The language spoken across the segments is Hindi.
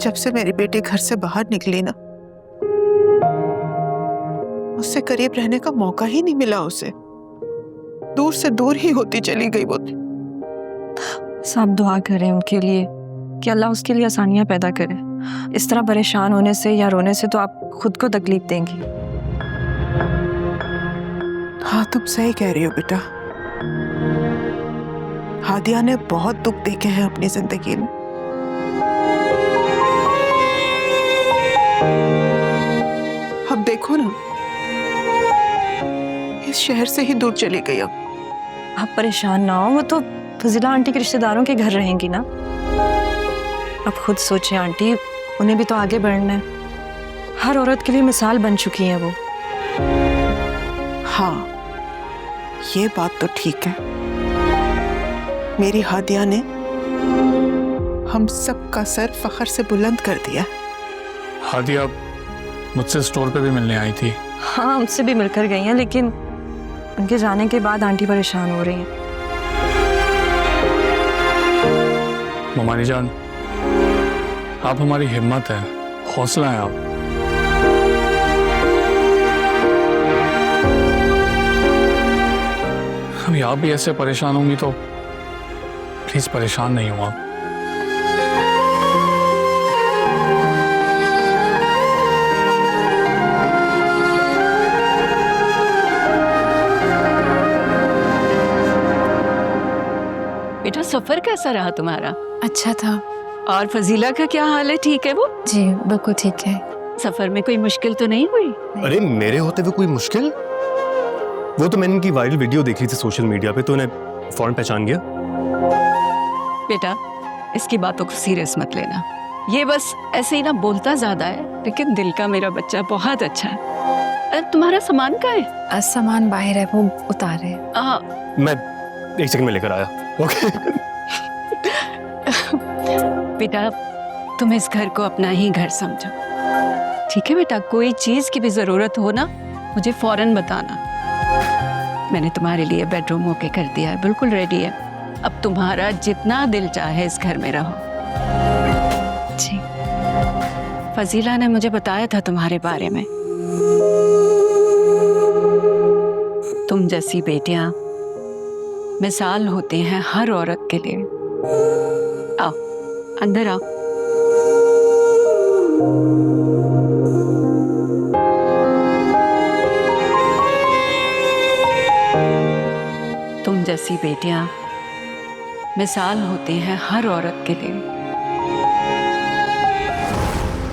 जब से मेरी बेटी घर से बाहर निकली ना, उससे करीब रहने का मौका ही नहीं मिला उसे। दूर से दूर ही होती चली गई वो। सब दुआ करें उनके लिए कि अल्लाह उसके लिए आसानियां पैदा करे। इस तरह परेशान होने से या रोने से तो आप खुद को तकलीफ देंगी। हाँ, तुम सही कह रही हो बेटा। हादिया ने बहुत दुख देखे हैं अपनी जिंदगी में। अब देखो ना, इस शहर से ही दूर चली गई। अब आप परेशान ना हो, वो तो फजीला आंटी के रिश्तेदारों के घर रहेंगी ना। अब खुद सोचें आंटी, उन्हें भी तो आगे बढ़ना है। हर औरत के लिए मिसाल बन चुकी हैं वो। हाँ, ये बात तो ठीक है। मेरी हादिया ने हम सबका सर फख्र से बुलंद कर दिया। हादिया मुझसे स्टोर पे भी मिलने आई थी। हाँ, हमसे भी मिलकर गई हैं, लेकिन उनके जाने के बाद आंटी परेशान हो रही हैं। ममानी जान, आप हमारी हिम्मत है, हौसला है आप। अभी आप भी ऐसे परेशान होंगी तो प्लीज परेशान नहीं हो आप। बेटा, सफर कैसा रहा तुम्हारा? अच्छा था। और फजीला का क्या हाल है? ठीक है वो? जी बिल्कुल ठीक है। सफर में कोई मुश्किल तो नहीं हुई? अरे मेरे होते हुए कोई मुश्किल? वो तो मैंने इनकी वायरल वीडियो देखी थी सोशल मीडिया पे, तो उन्हें फौरन पहचान गया। बेटा, इसकी बातों को सीरियस मत लेना। ये बस ऐसे ही ना बोलता ज्यादा है, लेकिन दिल का मेरा बच्चा बहुत अच्छा है। तुम्हारा सामान कहाँ है? सामान बाहर है, वो उतारे। मैं एक सेकंड में लेकर आया। ओके। बेटा, तुम इस घर को अपना ही घर समझो, ठीक है बेटा? कोई चीज की भी जरूरत हो ना, मुझे फौरन बताना। मैंने तुम्हारे लिए बेडरूम ओके कर दिया है, बिल्कुल रेडी है। अब तुम्हारा जितना दिल चाहे इस घर में रहो। जी। फजीला ने मुझे बताया था तुम्हारे बारे में। तुम जैसी बेटियां मिसाल होती हैं हर औरत के लिए। आओ, अंदर आओ। तुम जैसी बेटियां मिसाल होती हैं हर औरत के लिए।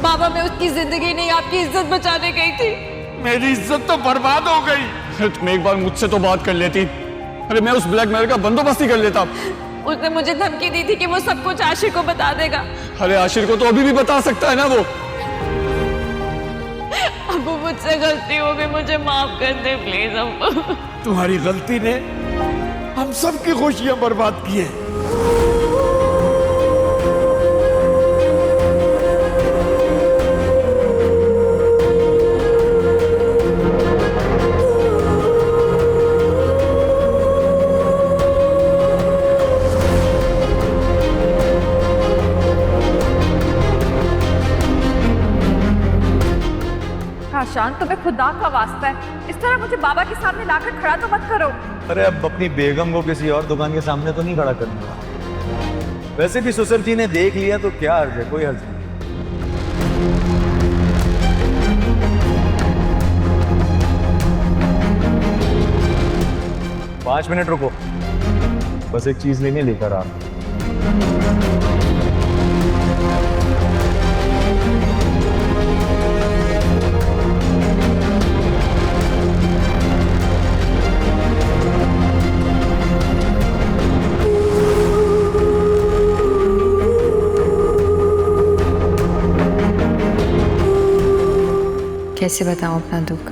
बाबा, मैं उसकी जिंदगी नहीं, आपकी इज्जत बचाने गई थी। मेरी इज्जत तो बर्बाद हो गई। अरे तुम एक बार मुझसे तो बात कर लेती। अरे मैं उस ब्लैकमेल का बंदोबस्त ही कर लेता। उसने मुझे धमकी दी थी कि वो सब कुछ आशिर को बता देगा। अरे आशिर को तो अभी भी बता सकता है ना वो। अबू, मुझसे गलती हो गई, मुझे माफ कर दे प्लीज अबू। तुम्हारी गलती ने हम सबकी खुशियां बर्बाद की है। शान, तुम्हें खुदा का वास्ता है, इस तरह मुझे बाबा के सामने लाकर खड़ा तो मत करो। अरे अब अपनी बेगम को किसी और दुकान के सामने तो नहीं खड़ा करना। वैसे भी सुसर जी ने देख लिया तो क्या अर्ज है, कोई अर्ज नहीं। 5 मिनट रुको, बस एक चीज लेने लेकर आ। कैसे बताऊं अपना दुख?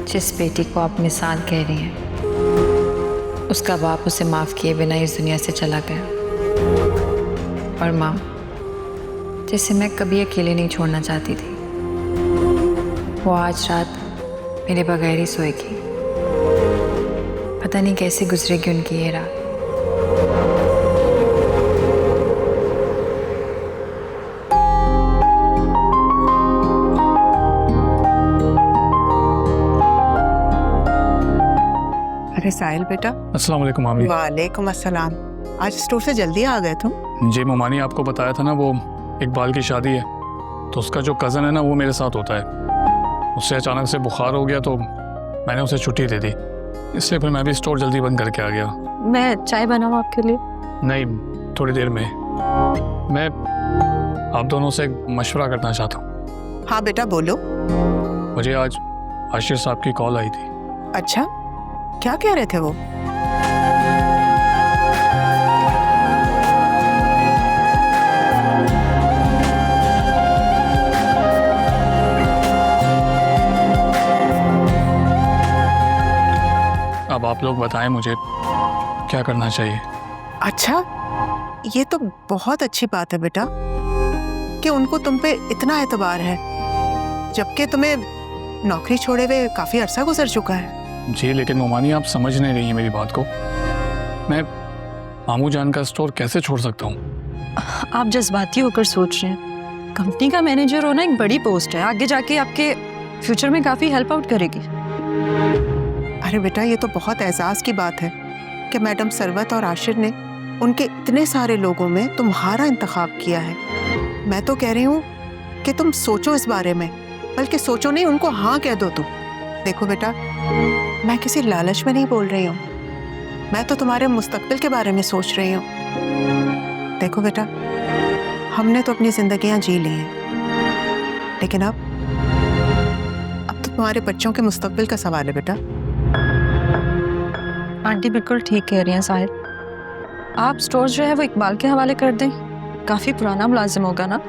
जिस बेटी को आप मिसाल कह रही हैं, उसका बाप उसे माफ़ किए बिना इस दुनिया से चला गया। और माँ, जिसे मैं कभी अकेले नहीं छोड़ना चाहती थी, वो आज रात मेरे बगैर ही सोएगी। पता नहीं कैसे गुजरेगी उनकी ये रात। अरे साहिल बेटा। अस्सलाम वालेकुम मामी। वालेकुम अस्सलाम। आज स्टोर से जल्दी आ गए तुम? जी ममानी, आपको बताया था ना वो इकबाल की शादी है, तो उसका जो कज़न है ना वो मेरे साथ होता है। उससे अचानक से बुखार हो गया तो मैंने उसे छुट्टी दे दी, इसलिए फिर मैं भी स्टोर जल्दी बंद करके आ गया। मैं चाय बनाऊँ आपके लिए? नहीं, थोड़ी देर में। मैं आप दोनों से एक मशवरा करना चाहता हूँ। हाँ बेटा बोलो। मुझे आज आशिर साहब की कॉल आई थी। अच्छा, क्या कह रहे थे वो? अब आप लोग बताएं मुझे क्या करना चाहिए। अच्छा, ये तो बहुत अच्छी बात है बेटा कि उनको तुम पे इतना एतबार है, जबकि तुम्हें नौकरी छोड़े हुए काफी अरसा गुजर चुका है। जी लेकिन मोमानी, आप समझ नहीं रही हैं मेरी बात को। मैं मामू जान का स्टोर कैसे छोड़ सकता हूँ? आप जज्बाती होकर सोच रहे हैं। कंपनी का मैनेजर होना एक बड़ी पोस्ट है, आगे जाके आपके फ्यूचर में काफी हेल्प आउट करेगी। अरे बेटा, ये तो बहुत एजाज की बात है कि मैडम सरवत और आशिर ने उनके इतने सारे लोगों में तुम्हारा इंतखाब किया है। मैं तो कह रही हूँ कि तुम सोचो इस बारे में, बल्कि सोचो नहीं, उनको हाँ कह दो तुम। देखो बेटा, मैं किसी लालच में नहीं बोल रही हूँ, मैं तो तुम्हारे मुस्तकबिल के बारे में सोच रही हूँ। देखो बेटा, हमने तो अपनी जिंदगियां जी ली हैं, लेकिन अब तो तुम्हारे बच्चों के मुस्तकबिल का सवाल है बेटा। आंटी बिल्कुल ठीक कह रही हैं साहिब। आप स्टोर जो है वो इकबाल के हवाले कर दें, काफी पुराना मुलाजिम होगा ना?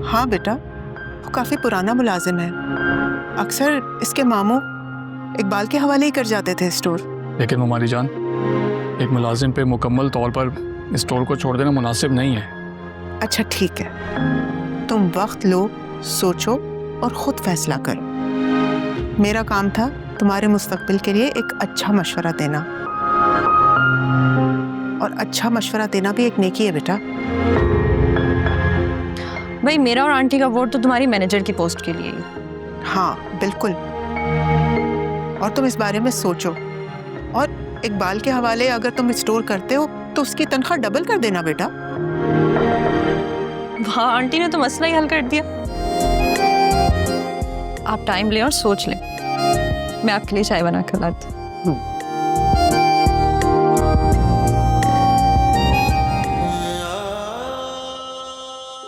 हाँ बेटा, वो काफी पुराना मुलाजिम है। अक्सर इसके मामू इकबाल के हवाले ही कर जाते थे स्टोर। लेकिन ममानी जान, एक मुलाजिम पे मुकम्मल तौर पर स्टोर को छोड़ देना मुनासिब नहीं है। अच्छा ठीक है, तुम वक्त लो, सोचो और खुद फैसला करो। मेरा काम था तुम्हारे मुस्तकबिल के लिए एक अच्छा मशवरा देना, और अच्छा मशवरा देना भी एक नेकी है बेटा। भाई, मेरा और आंटी का वोट तो तुम्हारी मैनेजर की पोस्ट के लिए ही। हाँ बिल्कुल, और तुम इस बारे में सोचो, और इकबाल के हवाले अगर तुम स्टोर करते हो तो उसकी तनख्वाह डबल कर देना बेटा। वाह, आंटी ने तो मसला ही हल कर दिया। आप टाइम लें और सोच लें, मैं आपके लिए चाय बना कर लाती हूँ।